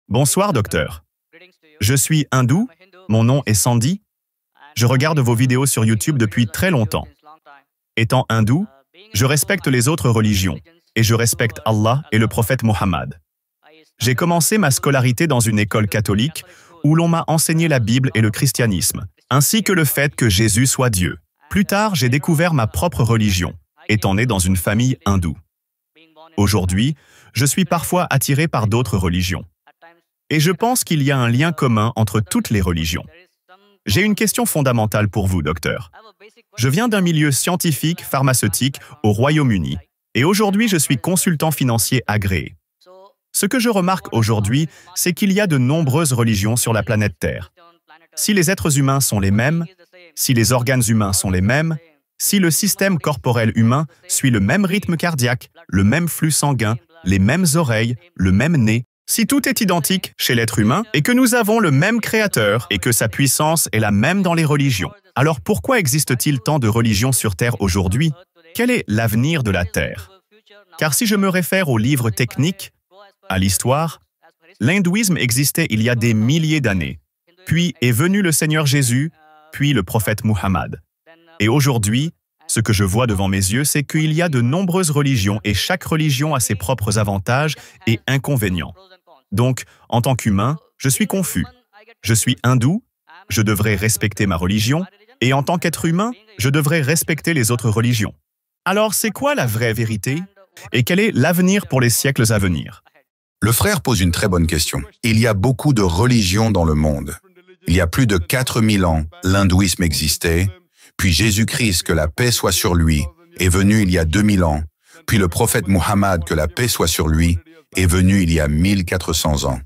Bonsoir, docteur. Je suis hindou, mon nom est Sandy. Je regarde vos vidéos sur YouTube depuis très longtemps. Étant hindou, je respecte les autres religions et je respecte Allah et le prophète Mohammed. J'ai commencé ma scolarité dans une école catholique où l'on m'a enseigné la Bible et le christianisme, ainsi que le fait que Jésus soit Dieu. Plus tard, j'ai découvert ma propre religion, étant né dans une famille hindoue. Aujourd'hui, je suis parfois attiré par d'autres religions. Et je pense qu'il y a un lien commun entre toutes les religions. J'ai une question fondamentale pour vous, docteur. Je viens d'un milieu scientifique, pharmaceutique, au Royaume-Uni, et aujourd'hui je suis consultant financier agréé. Ce que je remarque aujourd'hui, c'est qu'il y a de nombreuses religions sur la planète Terre. Si les êtres humains sont les mêmes, si les organes humains sont les mêmes, si le système corporel humain suit le même rythme cardiaque, le même flux sanguin, les mêmes oreilles, le même nez, si tout est identique chez l'être humain et que nous avons le même Créateur et que sa puissance est la même dans les religions, alors pourquoi existe-t-il tant de religions sur Terre aujourd'hui? Quel est l'avenir de la Terre? Car si je me réfère aux livres techniques, à l'histoire, l'hindouisme existait il y a des milliers d'années. Puis est venu le Seigneur Jésus, puis le prophète Mohammed. Et aujourd'hui, ce que je vois devant mes yeux, c'est qu'il y a de nombreuses religions et chaque religion a ses propres avantages et inconvénients. Donc, en tant qu'humain, je suis confus. Je suis hindou, je devrais respecter ma religion, et en tant qu'être humain, je devrais respecter les autres religions. Alors, c'est quoi la vraie vérité? Et quel est l'avenir pour les siècles à venir? Le frère pose une très bonne question. Il y a beaucoup de religions dans le monde. Il y a plus de 4000 ans, l'hindouisme existait, puis Jésus-Christ, que la paix soit sur lui, est venu il y a 2000 ans, puis le prophète Mohammed, que la paix soit sur lui, est venu il y a 1400 ans.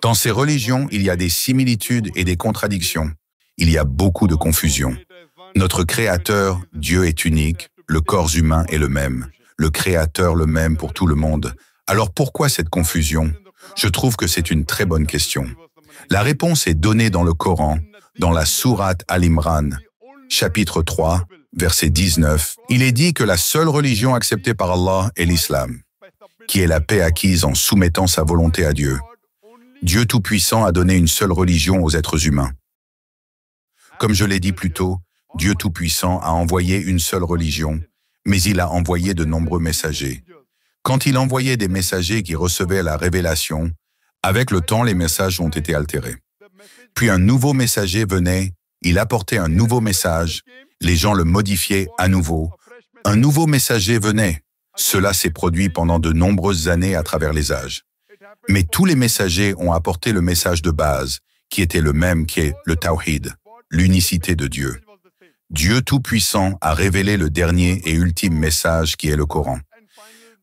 Dans ces religions, il y a des similitudes et des contradictions. Il y a beaucoup de confusion. Notre Créateur, Dieu est unique, le corps humain est le même, le Créateur le même pour tout le monde. Alors pourquoi cette confusion? Je trouve que c'est une très bonne question. La réponse est donnée dans le Coran, dans la sourate Al-Imran, chapitre 3, verset 19. Il est dit que la seule religion acceptée par Allah est l'islam, qui est la paix acquise en soumettant sa volonté à Dieu. Dieu Tout-Puissant a donné une seule religion aux êtres humains. Comme je l'ai dit plus tôt, Dieu Tout-Puissant a envoyé une seule religion, mais il a envoyé de nombreux messagers. Quand il envoyait des messagers qui recevaient la révélation, avec le temps, les messages ont été altérés. Puis un nouveau messager venait, il apportait un nouveau message, les gens le modifiaient à nouveau. Un nouveau messager venait. Cela s'est produit pendant de nombreuses années à travers les âges. Mais tous les messagers ont apporté le message de base, qui était le même, qui est le Tawhid, l'unicité de Dieu. Dieu Tout-Puissant a révélé le dernier et ultime message qui est le Coran.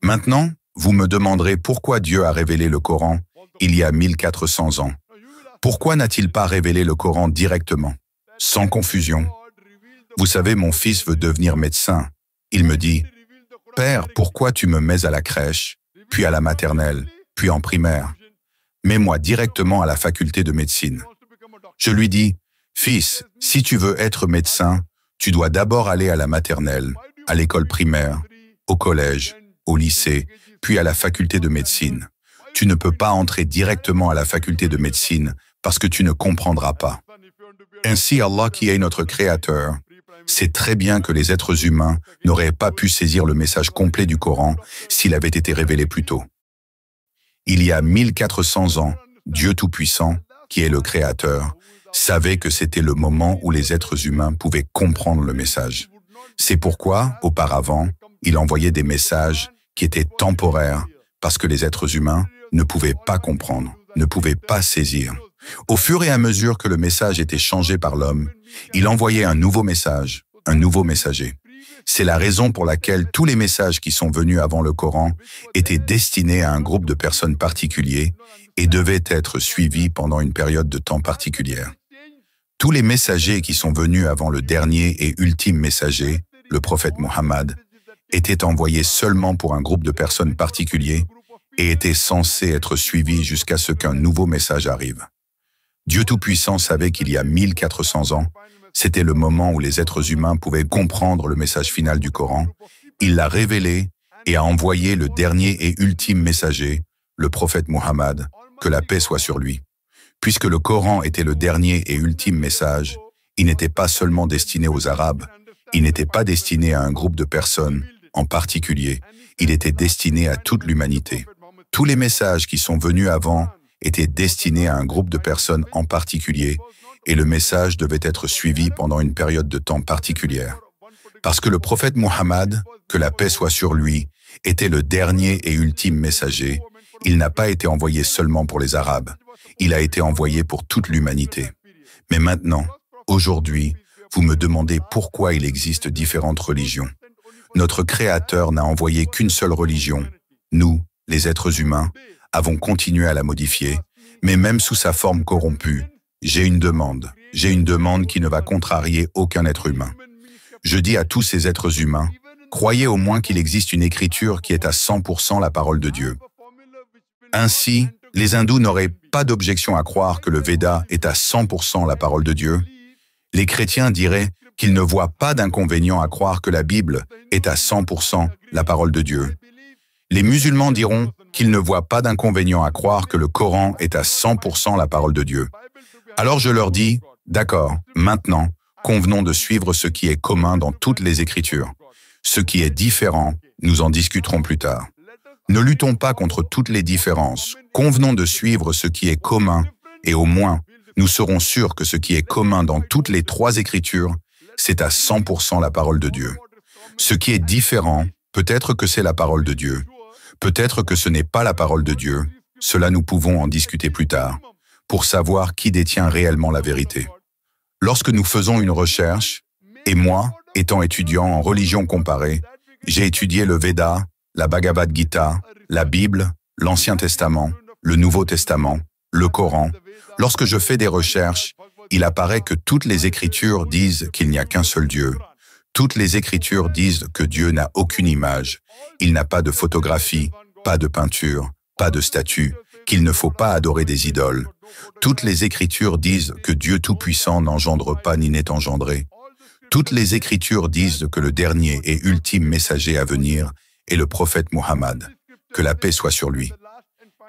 Maintenant, vous me demanderez pourquoi Dieu a révélé le Coran il y a 1400 ans. Pourquoi n'a-t-il pas révélé le Coran directement, sans confusion? Vous savez, mon fils veut devenir médecin. Il me dit, « Père, pourquoi tu me mets à la crèche, puis à la maternelle, puis en primaire? Mets-moi directement à la faculté de médecine. » Je lui dis, « Fils, si tu veux être médecin, tu dois d'abord aller à la maternelle, à l'école primaire, au collège, au lycée, puis à la faculté de médecine. Tu ne peux pas entrer directement à la faculté de médecine parce que tu ne comprendras pas. » Ainsi, Allah, qui est notre Créateur, sait très bien que les êtres humains n'auraient pas pu saisir le message complet du Coran s'il avait été révélé plus tôt. Il y a 1400 ans, Dieu Tout-Puissant, qui est le Créateur, savait que c'était le moment où les êtres humains pouvaient comprendre le message. C'est pourquoi, auparavant, il envoyait des messages qui étaient temporaires parce que les êtres humains ne pouvaient pas comprendre, ne pouvaient pas saisir. Au fur et à mesure que le message était changé par l'homme, il envoyait un nouveau message, un nouveau messager. C'est la raison pour laquelle tous les messages qui sont venus avant le Coran étaient destinés à un groupe de personnes particuliers et devaient être suivis pendant une période de temps particulière. Tous les messagers qui sont venus avant le dernier et ultime messager, le prophète Mohammed, étaient envoyés seulement pour un groupe de personnes particuliers et étaient censés être suivis jusqu'à ce qu'un nouveau message arrive. Dieu Tout-Puissant savait qu'il y a 1400 ans, c'était le moment où les êtres humains pouvaient comprendre le message final du Coran. Il l'a révélé et a envoyé le dernier et ultime messager, le prophète Mohammed, que la paix soit sur lui. Puisque le Coran était le dernier et ultime message, il n'était pas seulement destiné aux Arabes, il n'était pas destiné à un groupe de personnes en particulier, il était destiné à toute l'humanité. Tous les messages qui sont venus avant étaient destinés à un groupe de personnes en particulier, et le message devait être suivi pendant une période de temps particulière. Parce que le prophète Muhammad, que la paix soit sur lui, était le dernier et ultime messager, il n'a pas été envoyé seulement pour les Arabes, il a été envoyé pour toute l'humanité. Mais maintenant, aujourd'hui, vous me demandez pourquoi il existe différentes religions. Notre Créateur n'a envoyé qu'une seule religion. Nous, les êtres humains, avons continué à la modifier, mais même sous sa forme corrompue, j'ai une demande qui ne va contrarier aucun être humain. Je dis à tous ces êtres humains, croyez au moins qu'il existe une écriture qui est à 100% la parole de Dieu. Ainsi, les hindous n'auraient pas d'objection à croire que le Veda est à 100% la parole de Dieu. Les chrétiens diraient qu'ils ne voient pas d'inconvénient à croire que la Bible est à 100% la parole de Dieu. Les musulmans diront qu'ils ne voient pas d'inconvénient à croire que le Coran est à 100% la parole de Dieu. Alors je leur dis, d'accord, maintenant, convenons de suivre ce qui est commun dans toutes les Écritures. Ce qui est différent, nous en discuterons plus tard. Ne luttons pas contre toutes les différences, convenons de suivre ce qui est commun, et au moins, nous serons sûrs que ce qui est commun dans toutes les trois Écritures, c'est à 100% la parole de Dieu. Ce qui est différent, peut-être que c'est la parole de Dieu. Peut-être que ce n'est pas la parole de Dieu. Cela nous pouvons en discuter plus tard, pour savoir qui détient réellement la vérité. Lorsque nous faisons une recherche, et moi, étant étudiant en religion comparée, j'ai étudié le Veda, la Bhagavad Gita, la Bible, l'Ancien Testament, le Nouveau Testament, le Coran. Lorsque je fais des recherches, il apparaît que toutes les Écritures disent qu'il n'y a qu'un seul Dieu. Toutes les Écritures disent que Dieu n'a aucune image. Il n'a pas de photographie, pas de peinture, pas de statue, qu'il ne faut pas adorer des idoles. Toutes les Écritures disent que Dieu Tout-Puissant n'engendre pas ni n'est engendré. Toutes les Écritures disent que le dernier et ultime messager à venir est le prophète Muhammad, que la paix soit sur lui.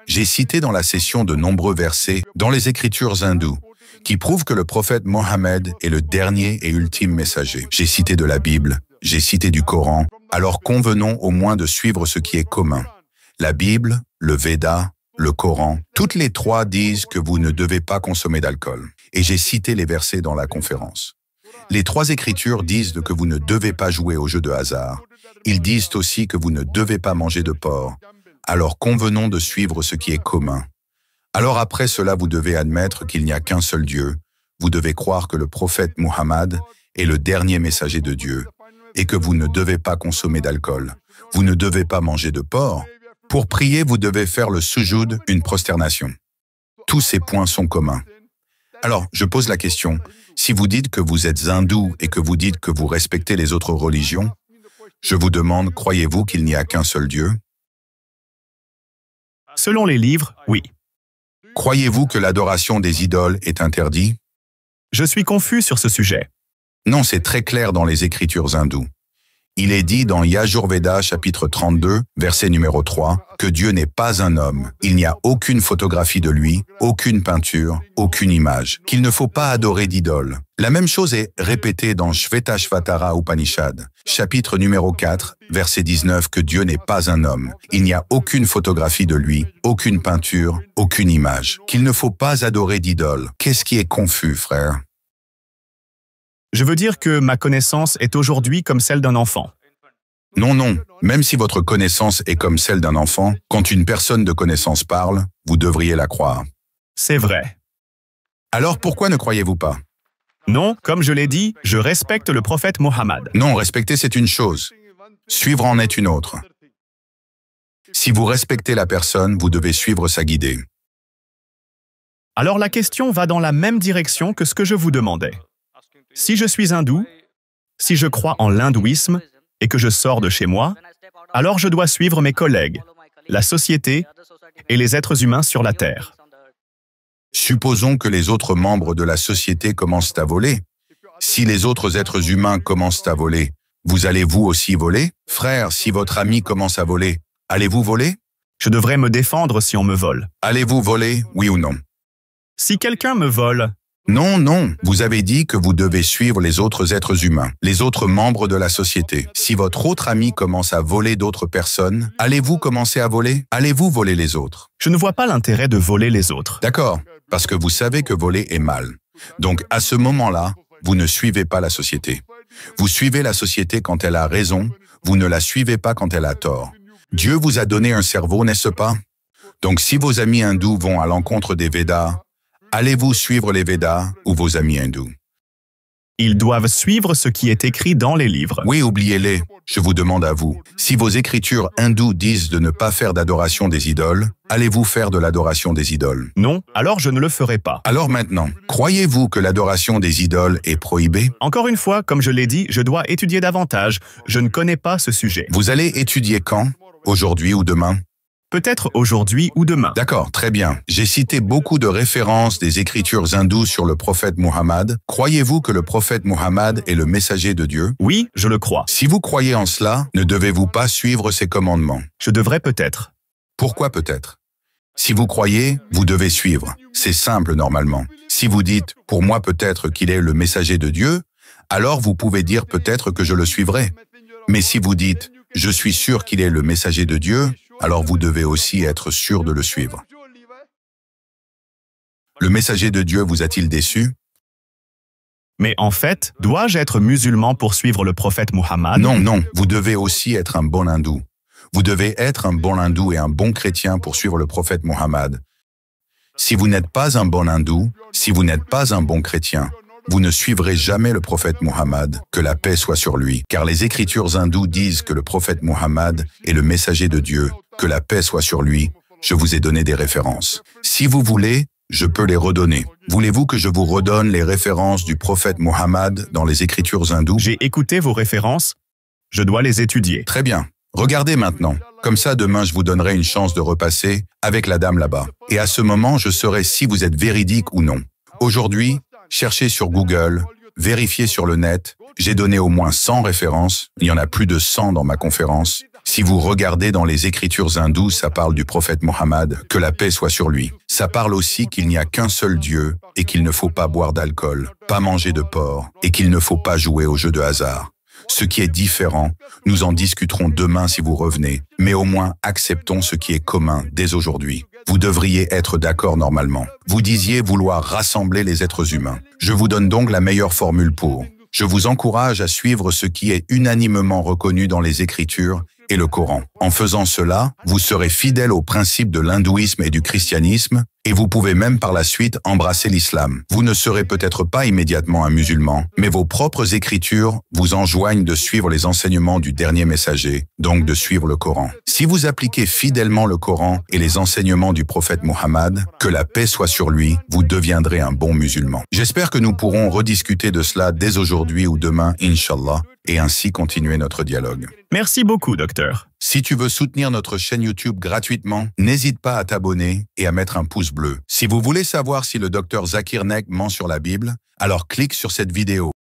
J'ai cité dans la session de nombreux versets dans les Écritures hindoues qui prouvent que le prophète Mohammed est le dernier et ultime messager. J'ai cité de la Bible, j'ai cité du Coran, alors convenons au moins de suivre ce qui est commun. La Bible, le Veda, le Coran, toutes les trois disent que vous ne devez pas consommer d'alcool. Et j'ai cité les versets dans la conférence. Les trois Écritures disent que vous ne devez pas jouer aux jeux de hasard. Ils disent aussi que vous ne devez pas manger de porc. Alors convenons de suivre ce qui est commun. Alors après cela, vous devez admettre qu'il n'y a qu'un seul Dieu. Vous devez croire que le prophète Muhammad est le dernier messager de Dieu et que vous ne devez pas consommer d'alcool. Vous ne devez pas manger de porc. Pour prier, vous devez faire le sujoud, une prosternation. Tous ces points sont communs. Alors, je pose la question, si vous dites que vous êtes hindou et que vous dites que vous respectez les autres religions, je vous demande, croyez-vous qu'il n'y a qu'un seul Dieu? Selon les livres, oui. Croyez-vous que l'adoration des idoles est interdite? Je suis confus sur ce sujet. Non, c'est très clair dans les Écritures hindoues. Il est dit dans Yajurveda chapitre 32, verset numéro 3, que Dieu n'est pas un homme. Il n'y a aucune photographie de lui, aucune peinture, aucune image, qu'il ne faut pas adorer d'idole. La même chose est répétée dans Shvetashvatara Upanishad, chapitre numéro 4, verset 19, que Dieu n'est pas un homme. Il n'y a aucune photographie de lui, aucune peinture, aucune image, qu'il ne faut pas adorer d'idole. Qu'est-ce qui est confus, frère? Je veux dire que ma connaissance est aujourd'hui comme celle d'un enfant. Non, non. Même si votre connaissance est comme celle d'un enfant, quand une personne de connaissance parle, vous devriez la croire. C'est vrai. Alors pourquoi ne croyez-vous pas? Non, comme je l'ai dit, je respecte le prophète Mohammed. Non, respecter c'est une chose. Suivre en est une autre. Si vous respectez la personne, vous devez suivre sa guidée. Alors la question va dans la même direction que ce que je vous demandais. Si je suis hindou, si je crois en l'hindouisme et que je sors de chez moi, alors je dois suivre mes collègues, la société et les êtres humains sur la terre. Supposons que les autres membres de la société commencent à voler. Si les autres êtres humains commencent à voler, vous allez vous aussi voler? Frère, si votre ami commence à voler, allez-vous voler? Je devrais me défendre si on me vole. Allez-vous voler, oui ou non? Si quelqu'un me vole, Non, non, vous avez dit que vous devez suivre les autres êtres humains, les autres membres de la société. Si votre autre ami commence à voler d'autres personnes, allez-vous commencer à voler? Allez-vous voler les autres? je ne vois pas l'intérêt de voler les autres. D'accord, parce que vous savez que voler est mal. Donc, à ce moment-là, vous ne suivez pas la société. Vous suivez la société quand elle a raison, vous ne la suivez pas quand elle a tort. Dieu vous a donné un cerveau, n'est-ce pas? Donc, si vos amis hindous vont à l'encontre des Védas, allez-vous suivre les Védas ou vos amis hindous? Ils doivent suivre ce qui est écrit dans les livres. Oui, oubliez-les. Je vous demande à vous. Si vos écritures hindoues disent de ne pas faire d'adoration des idoles, allez-vous faire de l'adoration des idoles? Non, alors je ne le ferai pas. Alors maintenant, croyez-vous que l'adoration des idoles est prohibée? Encore une fois, comme je l'ai dit, je dois étudier davantage. Je ne connais pas ce sujet. Vous allez étudier quand? Aujourd'hui ou demain? Peut-être aujourd'hui ou demain. D'accord, très bien. J'ai cité beaucoup de références des écritures hindoues sur le prophète Muhammad. Croyez-vous que le prophète Muhammad est le messager de Dieu? Oui, je le crois. Si vous croyez en cela, ne devez-vous pas suivre ses commandements? Je devrais peut-être. Pourquoi peut-être? Si vous croyez, vous devez suivre. C'est simple normalement. Si vous dites « pour moi peut-être qu'il est le messager de Dieu », alors vous pouvez dire peut-être que je le suivrai. Mais si vous dites « je suis sûr qu'il est le messager de Dieu », alors vous devez aussi être sûr de le suivre. Le messager de Dieu vous a-t-il déçu? Mais en fait, dois-je être musulman pour suivre le prophète Muhammad? Non, non, vous devez aussi être un bon hindou. Vous devez être un bon hindou et un bon chrétien pour suivre le prophète Muhammad. Si vous n'êtes pas un bon hindou, si vous n'êtes pas un bon chrétien, vous ne suivrez jamais le prophète Muhammad, que la paix soit sur lui, car les écritures hindoues disent que le prophète Muhammad est le messager de Dieu, que la paix soit sur lui. Je vous ai donné des références. Si vous voulez, je peux les redonner. Voulez-vous que je vous redonne les références du prophète Muhammad dans les écritures hindoues? J'ai écouté vos références. Je dois les étudier. Très bien. Regardez maintenant. Comme ça, demain, je vous donnerai une chance de repasser avec la dame là-bas. Et à ce moment, je saurai si vous êtes véridique ou non. Aujourd'hui, cherchez sur Google, vérifiez sur le net. J'ai donné au moins 100 références. Il y en a plus de 100 dans ma conférence. Si vous regardez dans les écritures hindoues, ça parle du prophète Muhammad, que la paix soit sur lui. Ça parle aussi qu'il n'y a qu'un seul Dieu et qu'il ne faut pas boire d'alcool, pas manger de porc et qu'il ne faut pas jouer aux jeux de hasard. Ce qui est différent, nous en discuterons demain si vous revenez, mais au moins acceptons ce qui est commun dès aujourd'hui. Vous devriez être d'accord normalement. Vous disiez vouloir rassembler les êtres humains. Je vous donne donc la meilleure formule pour. Je vous encourage à suivre ce qui est unanimement reconnu dans les Écritures et le Coran. En faisant cela, vous serez fidèle aux principes de l'hindouisme et du christianisme, et vous pouvez même par la suite embrasser l'islam. Vous ne serez peut-être pas immédiatement un musulman, mais vos propres écritures vous enjoignent de suivre les enseignements du dernier messager, donc de suivre le Coran. Si vous appliquez fidèlement le Coran et les enseignements du prophète Muhammad, que la paix soit sur lui, vous deviendrez un bon musulman. J'espère que nous pourrons rediscuter de cela dès aujourd'hui ou demain, Inch'Allah, et ainsi continuer notre dialogue. Merci beaucoup, docteur. Si tu veux soutenir notre chaîne YouTube gratuitement, n'hésite pas à t'abonner et à mettre un pouce bleu. Si vous voulez savoir si le docteur Zakir Naik ment sur la Bible, alors clique sur cette vidéo.